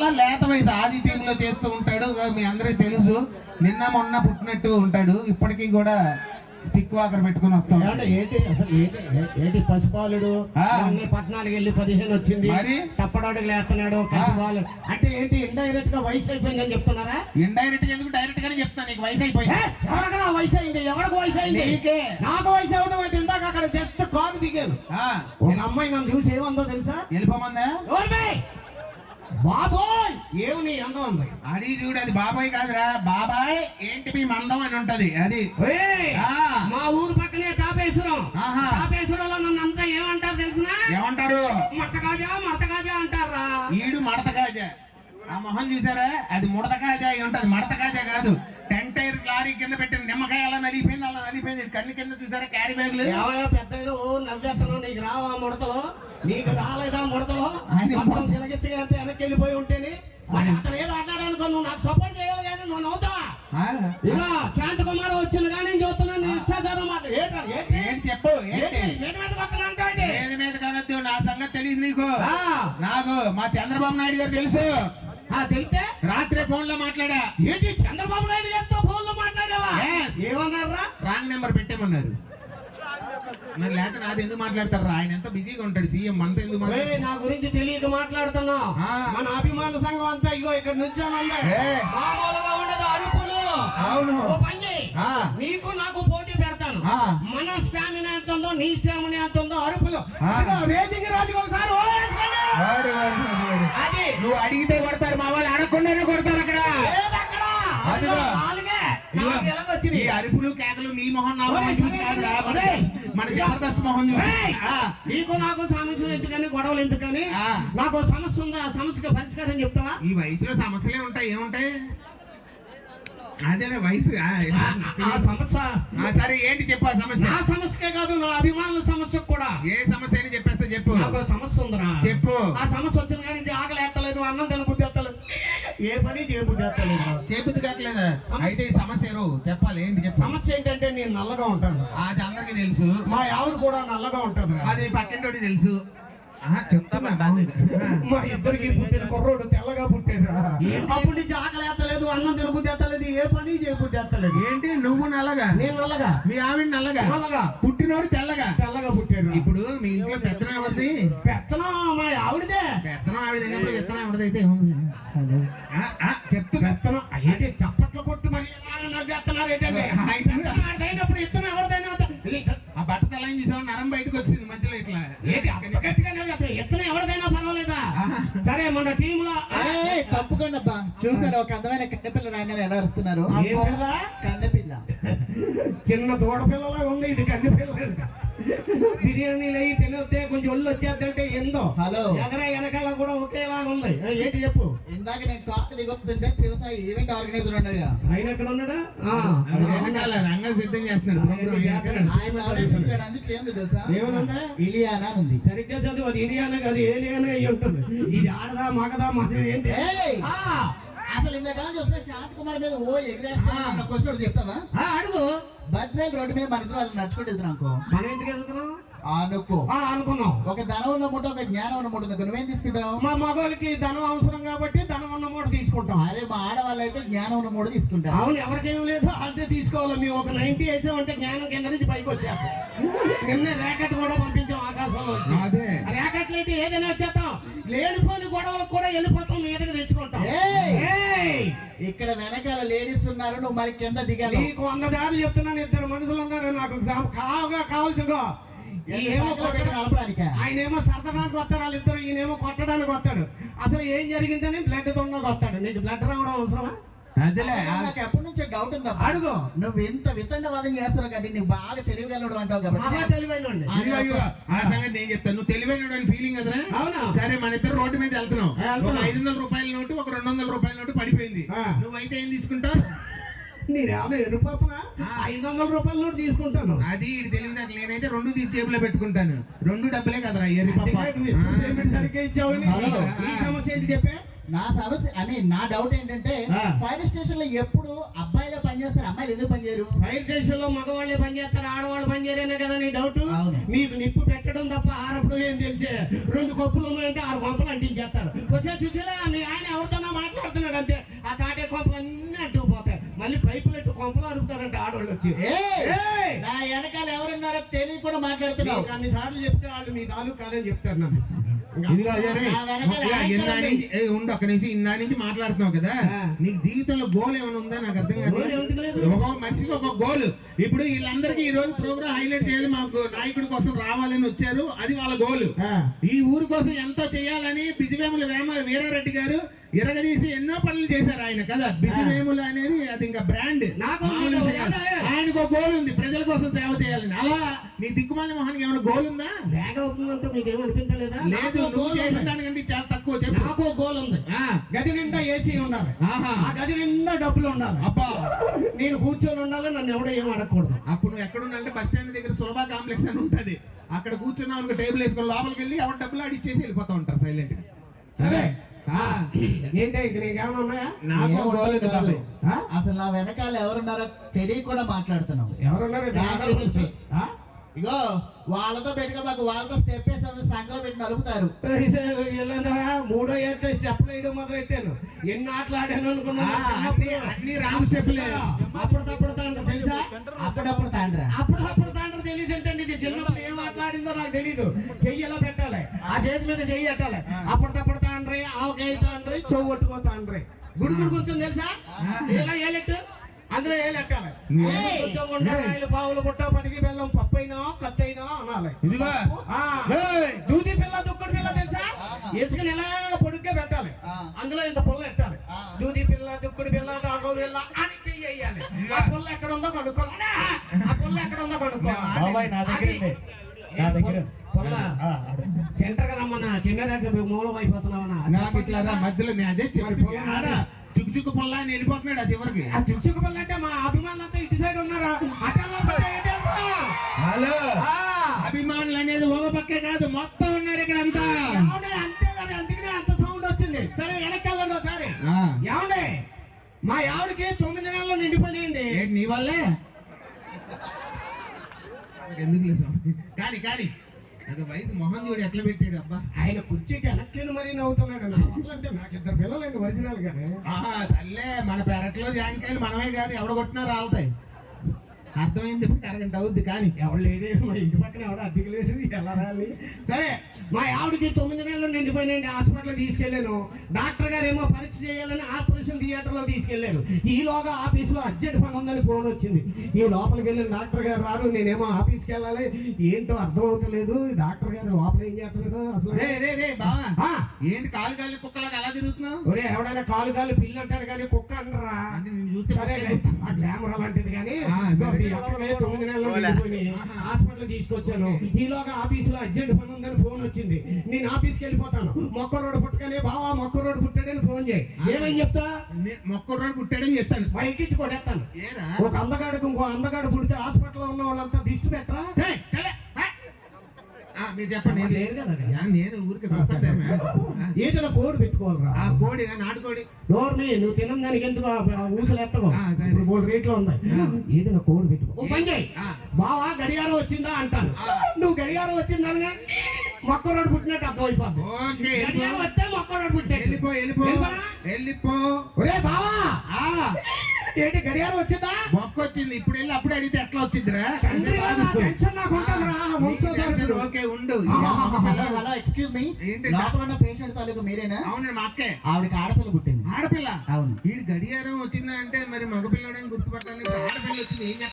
చాలా లేత వయసు ఆది టీంలో చేస్తూ ఉంటాడు, మీ అందరికి తెలుసు. నిన్న మొన్న పుట్టినట్టు ఉంటాడు, ఇప్పటికీ కూడా స్టిక్ వాకర్ పెట్టుకుని వస్తాం. ఏంటి పసిపాలుడు 14 వెళ్ళి 15 వచ్చింది, తప్పడాడుగు లేస్తున్నాడు పసిపాలు అంటే ఏంటి? ఇండైరెక్ట్ గా వయసు అయిపోయిందని చెప్తున్నారా? ఇండైరెక్ట్ గా ఎందుకు, డైరెక్ట్ గానే చెప్తాను, నీకు వయసు అయిపోయింది. ఎవరికైనా వయసు అయింది? ఎవరికి వయసు అయింది? నాకు వయసు అవడం అంటే ఇందాక అక్కడ జస్ట్ కాలు దిగాను, ఒక అమ్మాయి నన్ను చూసి ఏమందో తెలుసా? వెళ్ళిపోమందా? బాబాయ్ ఏమి నీ అందం ఉంది అది చూడు, అది బాబాయ్ కాదురా, బాబాయ్ ఏంటి మీ మందం అని ఉంటది. అది మా ఊరు పక్కనే తాపేశ్వరం. తాపేశ్వరంలో నన్ను అంతా ఏమంటారు తెలిసిన? ఏమంటారు? మడతకాజా అంటారా? ఈడు మడతకాజా. ఆ మొహం చూసారా, అది ముడతకాజా అయి ఉంటది, మడతకాజా కాదు. 10 టైర్ లారీ కింద పెట్టిన నిమ్మకాయ అలా నలిగిపోయింది, అలా నలిగిపోయింది. కన్ను కింద చూసారా క్యారీ బ్యాగులు. పెద్ద నవ్వేస్తున్నావు, నీకు రావా ముడతలు? నీకు రాలేదా ముడతలు? మొత్తం తిలగిచ్చగా అంతే వెనక్కి వెళ్ళిపోయి ఉంటేనే అతను ఏదో ఆటలాడనుకో, నువ్వు నాకు సపోర్ట్ చేయాలి కానీ నువ్వు నవ్వుతావా? ఇక శాంతకుమార్ వచ్చింది కానీ నేను చూస్తున్నాను ఇష్టాచారం మాట. చెప్పు, మీద మీద కనొద్దు, నా సంగతి తెలియదు నీకు. నాకు మా చంద్రబాబు నాయుడు గారు తెలుసు. తెలితే రాత్రి ఫోన్ లో మాట్లాడా. ఏంటి చంద్రబాబు నాయుడు గారితో ఫోన్ లో మాట్లాడావా? ఏమన్నారా? Wrong number పెట్టేమన్నారు. మరి లేకపోతే నాది ఎందుకు మాట్లాడతారా? ఆయన ఎంత బిజీగా ఉంటాడు సీఎం, అంత ఎందుకు? నా గురించి తెలియక మాట్లాడుతున్నా. మన అభిమాన సంఘం అంతా ఇగో ఇక్కడ నుంచి మామూలుగా ఉండదు అరుపులు. అవును, నీకు నాకు పోటీ పెడతాను. మన స్టామినా ఎంత ఉందో నీ స్టామినా ఎంత ఉందో అరుపులు. రేజింగ్ రాజు ఒకసారి అది నువ్వు అడిగితే కొడతారు, మా వాళ్ళు అడగకుండానే కొడతారు. అక్కడ ఈ అరుపులు కేకలు నీ మొహం నా మొహం చూసి కాదురా, మన జబర్దస్త్ మొహం చూసి. నీకు నాకు సమస్యలు ఎందుకని, గొడవలు ఎందుకని? నాకు సమస్య ఉందా, ఆ సమస్యకు పరిష్కారం చెప్తావా? ఈ వయసులో సమస్యలే ఉంటాయి, ఏముంటాయి? అదే వయసు సమస్య. సరే ఏంటి చెప్పు ఆ సమస్య? నా సమస్యకే కాదు, నా అభిమానుల సమస్య కూడా. ఏ సమస్య అని చెప్పేస్తా, చెప్పు. నాకు సమస్య ఉందిరా, చెప్పు. ఆ సమస్య వచ్చింది కానీ ఆకలి ఎత్తలేదు, అన్నం తినబుద్ధి ఎత్తలేదు, ఏ పని చేయబుద్ధి ఎత్తలేదు. చేయబుద్ధి కావట్లేదా? అయితే ఈ సమస్య చెప్పాలి, ఏంటి చెప్పు. సమస్య ఏంటంటే నేను నల్లగా ఉంటాను. అది అందరికీ తెలుసు. మా ఆవిడ కూడా నల్లగా ఉంటుంది. అది పక్కింటోడి తెలుసు. చెప్తాను, మా ఇద్దరికి పుట్టిన కుర్రోడు తెల్లగా పుట్టాడు. అప్పుడు నుంచి ఆకలి ఎత్తలేదు, అన్నం తినబుద్ధి ఎత్తలేదు, ఏ పని చేయబుద్ధి ఎత్తలేదు. ఏంటి నువ్వు నల్లగా, నేను నల్లగా, మీ ఆవిడ నల్లగా, నల్లగా పుట్టినోడు తెల్లగా పుట్టాడు. ఇప్పుడు మీ ఇంట్లో పెత్తనం ఎవరిది? పెత్తనం మా ఆవిడదే. పెత్తనం ఆవిడ తిన్నప్పుడు విత్తనం ఎవరిదైతే చెప్తూ పెత్తనం ఏంటి? చప్పట్లు కొట్టు మరి చేస్తున్నారు ఏంటంటే అయినప్పుడు ఇత్తనం ఎవరిదైనా ఆ బట్ట తెల్లని చూసావు, నరం బయటకు వచ్చింది మధ్యలో ఇట్లా. ఏంటి గట్టిగానే ఇత్తనం ఎవరిదైనా పర్వాలేదా? సరే మన టీమ్ లో తప్పకుండా అబ్బా. చూసారు ఒక అందమైన కన్నెపిల్ల రాగానే ఎలా వస్తున్నారు? కన్నెపిల్ల, చిన్న దూడ పిల్లలా ఉంది. ఇది కన్నెపిల్ల. బిర్యానీలు అయ్యి తినొద్దే కొంచెం ఒళ్ళు వచ్చేద్దంటే ఏందో. హలో, ఎగర వెనకాల కూడా ఒకేలా ఉంది. ఏంటి చెప్పు? ఇందాక నేను కాక్ దిగొస్తుంటే శివసాయి ఈవెంట్ ఆర్గనైజర్ ఉన్నాడు. ఆయన ఎక్కడ ఉన్నాడా? రంగం సిద్ధం చేస్తున్నాడు. తెలుసా ఏమన్నా? ఇలియానా ఉంది. సరిగ్గా చదువు. అది ఇలియానా కాదు, ఏలియానా అయ్యి ఉంటుంది. ఇది ఆడదా మగదా మధ్య ఏంటి? అసలు ఇంతకాలం చూస్తే శాంత్ కుమార్ మీద ఓ ఎగిరేస్తా క్వశ్చన్ చెప్తావా? అడుగు. బద్వేల్ రోడ్డు మీద మన ఇద్దరు వాళ్ళు నడుచుకుంటూ వెళ్తున్నాం అనుకో. మనం ఎందుకు వెళ్తున్నాం అనుకో? అనుకున్నాం. ఒక ధనం ఉన్న మూట, ఒక జ్ఞానం ఉన్న మూట. నువ్వేం తీసుకుంటావు? మా మగవాళ్ళకి ధనం అవసరం కాబట్టి ధనం ఉన్న మూట తీసుకుంటాం. అదే మా ఆడవాళ్ళు అయితే జ్ఞానం ఉన్న మూట తీసుకుంటాం. అవును, ఎవరికేం లేదు వాళ్ళే తీసుకోవాలి. మేము ఒక 90 వేసామంటే జ్ఞానం కింద నుంచి పైకి వచ్చాము. నిన్నే ర్యాకెట్ కూడా పంపించాం ఆకాశంలో వచ్చి. ర్యాకెట్లు అయితే ఏదైనా వచ్చేస్తాం, లేనిపోని గొడవలకు కూడా వెళ్ళిపోతాం, మీదకి తెచ్చుకుంటాం. ఇక్కడ వెనకాల లేడీస్ ఉన్నారు, నువ్వు మరి కింద దిగాలి. నీకు 100 దారులు చెప్తున్నాను. 2 మనుషులు ఉన్నారు నాకు కావాల్సిందో. ఆయన ఏమో సరదడానికి వస్తాడు వాళ్ళిద్దరు, ఈయనేమో కొట్టడానికి వస్తాడు. అసలు ఏం జరిగిందని బ్లడ్ తొండకు వస్తాడు. నీకు బ్లడ్ రావడం అవసరమా? నాకు ఎప్పటి నుంచో డౌట్ ఉంది. అడుగు. నువ్వు ఇంత వితండవాదం చేస్తున్నావు కాబట్టి నీకు బాగా తెలివిగలడు అంటావు కాబట్టి. తెలివైన నేను చెప్తాను, నువ్వు తెలివైన ఫీలింగ్ కదరా? అవునా? సరే, మన ఇద్దరు రోడ్డు మీద వెళ్తున్నావు. 500 రూపాయల నోటు, ఒక 200 రూపాయల నోటు పడిపోయింది. నువ్వైతే ఏం తీసుకుంటావు? నేనేమో ఎరుపాపున 500 రూపాయల నోటు తీసుకుంటాను. అది ఇటు తెలియదు. నేనైతే 2 తీసి జేబులో పెట్టుకుంటాను. 2 డబ్బులే కదరా సరిగ్గా ఇచ్చావు. ఈ సమస్య ఏంటి చెప్పే? నా సమస్య అని నా డౌట్ ఏంటంటే, ఫైర్ స్టేషన్ లో ఎప్పుడు అబ్బాయిలే పనిచేస్తారు, అమ్మాయిలు ఎందుకు పనిచేయరు? ఫైర్ స్టేషన్ లో మగవాళ్ళే పనిచేస్తారు, ఆడవాళ్ళు పనిచేయరేనే కదా నీ డౌట్. మీకు నిప్పు పెట్టడం తప్ప ఆరప్పుడు ఏం తెలిసే. 2 కప్పులు ఉన్నాయంటే 6 పంపలు అంటించేస్తారు. వచ్చే చూసేలా మీ ఆయన ఎవరితో కొంపలు అరుపుతారంటే ఆడవాళ్ళు వచ్చి ఏయ్! నా వెనకాల ఎవరున్నారో తెలియ కూడా మాట్లాడుతున్నావు. నీకు అన్ని సార్లు చెప్తే వాళ్ళు నీ తాలూకు కాదని చెప్తారు నన్ను. ఇదిగో అజయ్, నా వెనకాల ఇందా యాంకర్ నుంచి ఉండు ఒక్క నిమిషం, ఇందా నుంచి మాట్లాడుతున్నావు కదా, ఆ. నీకు జీవితంలో గోల్ ఏమైనా ఉందా? నాకు అర్థం గోల్ ఏమిటి లేదు? కాదు. ఒక మనిషికి ఒక గోల్. ఇప్పుడు వీళ్ళందరికీ ఈ రోజు ప్రోగ్రామ్ హైలైట్ చేయాలి, మాకు నాయకుడి కోసం రావాలని వచ్చారు, అది వాళ్ళ గోల్. ఆ. ఈ ఊరు కోసం ఎంతో చేయాలని బిజివేముల వీరారెడ్డి గారు ఎరగదీసి ఎన్నో పనులు చేశారు ఆయన కదా. బిజివేములు అనేది అది ఇంకా బ్రాండ్. నాకు ఉంది. ఆయనకు ఒక గోల్ ఉంది, ప్రజల కోసం సేవ చేయాలని. అలా నీ దిక్కుమాలి మొహానికి ఏమైనా గోల్ ఉందా? బ్యాగ్ అవుతుందంటే మీకు ఏమనిపించలేదా? లేదు, నాకు నువ్వు గోల్ చేసిన ఉంది. దానికంటే చాలా తక్కువ చెప్పు. నాకు ఒక గోల్ ఉంది. ఆ, గది నిండా ఏసీ ఉండాలి. ఆహా. ఆ గది నిండా డబ్బులు ఉండాలి. అబ్బా, నేను కూర్చొని ఉండాలి, నన్ను ఎవడో ఏం అడగకూడదు. అప్పుడు నువ్వు ఎక్కడున్నాలంటే బస్ స్టాండ్ దగ్గర సులభ కాంప్లెక్స్ అని ఉంటది, అక్కడ కూర్చున్నావు అనుకో, టేబుల్ వేసుకొని లోపలికి వెళ్ళి ఎవరు డబ్బులు ఆడిచ్చేసి వెళ్ళిపోతా ఉంటారు సైలెంట్ గా. సరే ఆ, ఏంటి ఇంక నీకేమైనా ఉన్నాయా? నాకు ఏం గోల్ ఉంది కాదు. బాబాయ్. ఆ? అసలు నా వెనకాల ఎవరున్నారో తెలియ కూడా మాట్లాడుతున్నావు. ఎవరున్నారు? బ్యాగ్ గురించి. ఆ? ఇగో వాళ్ళతో పెట్టుకోబాకు, వాళ్ళతో స్టెప్ వేసి సంఘం పెట్టి నలుపుతారు. ఇలా మూడో ఏట స్టెప్లు వేయడం మొదలు పెట్టాను. ఎన్ని ఆటలు ఆడాను అనుకున్నా. అన్ని రాంగ్ స్టెప్లే. అప్పుడు తాండ్రు తెలుసా? అప్పుడప్పుడు తాండ్రా. అప్పుడు తాండ్రు తెలియదు ఏంటండి. ఇది చిన్నప్పుడు ఏం మాట్లాడిందో నాకు తెలీదు. చెయ్యి ఎలా పెట్టాలి, ఆ చేతి మీద చెయ్యి పెట్టాలి. అప్పుడు తాండ్రి, ఆవకాయ తాండ్రి, చెవు కొట్టుకో తాండ్రి. గుడుగుడు కూర్చొని తెలుసా? ఇలా ఏలెట్టు, అందులో ఏలెట్టాలి. కొంచెం గుండ్రాయిలు, పావులు, పుట్ట, పడికి, బెల్లం, పప్పు అయినా కత్తి అయినా అనాలి. ఇదిగో ఆ, ఏయ్! దూది పిల్ల, దుక్కుడు పిల్ల తెలుసా? ఇసుకని ఎలా పొడుగ్గా పెట్టాలి, అందులో ఇంత పుల్ల పెట్టాలి. దూది పిల్ల, దుక్కుడు పిల్ల, దాగో పిల్ల అని చెయ్యి వేయాలి. ఆ పుల్ల ఎక్కడ ఉందో కనుక్కోవాలి. ఆ పుల్ల ఎక్కడ ఉందో బాబాయ్ నా దగ్గర ఉంది. నా దగ్గర పుల్ల సెంటర్ గా రమ్మన్నా, కెమెరాకి మూలం అయిపోతున్నావన్నా. నాకు ఇట్లా రా, మధ్యలో నేను అదే మరి చెప్పి పొలం ఆడ చుక్కు పుల్ల అని వెళ్ళిపోతున్నాడు ఆ చివరికి. ఆ చుక్చుకు పిల్ల అంటే మా అభిమానులంతా ఇటు సైడ్ ఉన్నారా? అటల్లా పోతే ఏంటి అబ్బా? హలో, ఆ, అభిమానులు అనేది ఒక పక్కే కాదు, మొత్తం ఉన్నారు ఇక్కడ అంతా. ఏమండే? అంతేగాని అందుకనే అంత సౌండ్ వచ్చింది. సరే వెనక్కి వెళ్ళండి ఒకసారి. ఆ, ఏమండే? మా ఆవిడకి 9 నెలలు నిండిపోయినాయండి. ఏంటి నీ వల్లే? ఎందుకు లేదు కానీ కానీ అది వయసు మొహం చూడు ఎట్లా పెట్టాడు అబ్బా. ఆయన కుర్చీకి వెనక్కి మరీ నవ్వుతున్నాడు. నా అంటే నాకు 2 పిల్లలండి ఒరిజినల్ గానే. ఆహా, సర్లే, మన పెరట్లో జాంకాయలు మనమే కాదు, ఎవడ కొట్టినా రాలుతాయి. అర్థమైంది, ఇప్పుడు అరగంట అవుద్ది. కానీ ఎవరు లేదే, మా ఇంటి పక్కన ఎవడ అద్దెకి లేదు, ఎలా రాలి? సరే, మా ఆవిడకి 9 నెలలు నిండిపోయినాయండి. హాస్పిటల్ తీసుకెళ్ళాను. డాక్టర్ గారు ఏమో పరీక్ష చేయాలని ఆపరేషన్ థియేటర్ లో తీసుకెళ్లారు. ఈలోగా ఆఫీసులో అర్జెంట్ పని ఉందని ఫోన్ వచ్చింది. ఈ లోపలికి వెళ్ళిన డాక్టర్ గారు రారు. నేనేమో ఆఫీస్కి వెళ్ళాలి, ఏంటో అర్థం అవుతలేదు. డాక్టర్ గారు లోపల ఏం చేస్తున్నాడు అసలు? రే రే రే బావా, ఆ, ఏంటి కాలు కాలి కుక్కలాగా అలా తిరుగుతున్నావు? ఒరే ఎవడైనా కాలు పిల్లి అంటాడు కానీ కుక్క అంటారా? అంటే నేను చూస్తే సరే, ఆ గ్లామర్ అలాంటిది కానీ ఆ, సరే. మీ అక్కకి 9 నెలలు నిండిపోయి హాస్పిటల్ తీసుకొచ్చాను. ఈలోగా ఆఫీసులో అర్జెంట్ పని ఉందని ఫోన్ వచ్చింది. నేను ఆఫీస్కి వెళ్ళిపోతాను. మొక్క రోడ్డు పుట్టగానే బావా మొక్క రోడ్డు పుట్టాడని ఫోన్ చేయి. ఏమని చెప్తా? మొక్కడు పుట్టాడని చెప్తాను. మైకిచ్చి కొడేస్తాను. ఏరా ఒక అందగాడికి ఇంకో అందగాడు పుడితే హాస్పిటల్లో ఉన్న వాళ్ళంతా దిష్టి పెట్టరా? ఏయ్, సరే, ఆ. ఆ, మీరు చెప్పండి. ఎవరు లేరు కదా. యా, నేను ఊరికి వస్తాను. ఏదైనా కోడి పెట్టుకోవాలరా. ఆ కోడి నాటుకోడి. నోర్ని నువ్వు తినం దానికి ఎందుకు ఊసలు ఎత్తకో. ఆ, సరే. ఇప్పుడు 3 రేట్లు ఉన్నాయి. ఏదైనా కోడి పెట్టుకో. ఓ పని చేయి, ఆ. బావా గడియారం వచ్చిందా అంటాను. ఆ. నువ్వు గడియారం వచ్చిందని మొక్క రోడ్డు పుట్టినట్టు అర్థమైపోద్ది. ఓకే, గడియారం వస్తే మొక్క రోడ్డు పుట్టినట్టు. వెళ్ళిపో వెళ్ళిపో వెళ్ళిపోరా? వెళ్ళిపో. ఒరే బావా, ఆ, ఏంటి గడియారం వచ్చిందా? మొక్క వచ్చింది. ఇప్పుడు వెళ్ళి అప్పుడే అడిగితే ఎట్లా వచ్చిందిరా? తండ్రి గారు, నా టెన్షన్ నాకు ఉంటుందిరా. వంశోద్ధారకుడు. ఓకే ఉండు. హలో హలో, ఎక్స్క్యూజ్ మీ, ఏంటి? లోపల ఉన్న పేషెంట్ తాలూకు మీరేనా? అవును, మా అక్కే. ఆవిడకి ఆడపిల్ల పుట్టింది. ఆడపిల్ల. అవును. వీడు గడియారం వచ్చిందా అంటే మరి మగపిల్లడని గుర్తుపట్టాలి. ఆడపిల్ల వచ్చింది, ఏం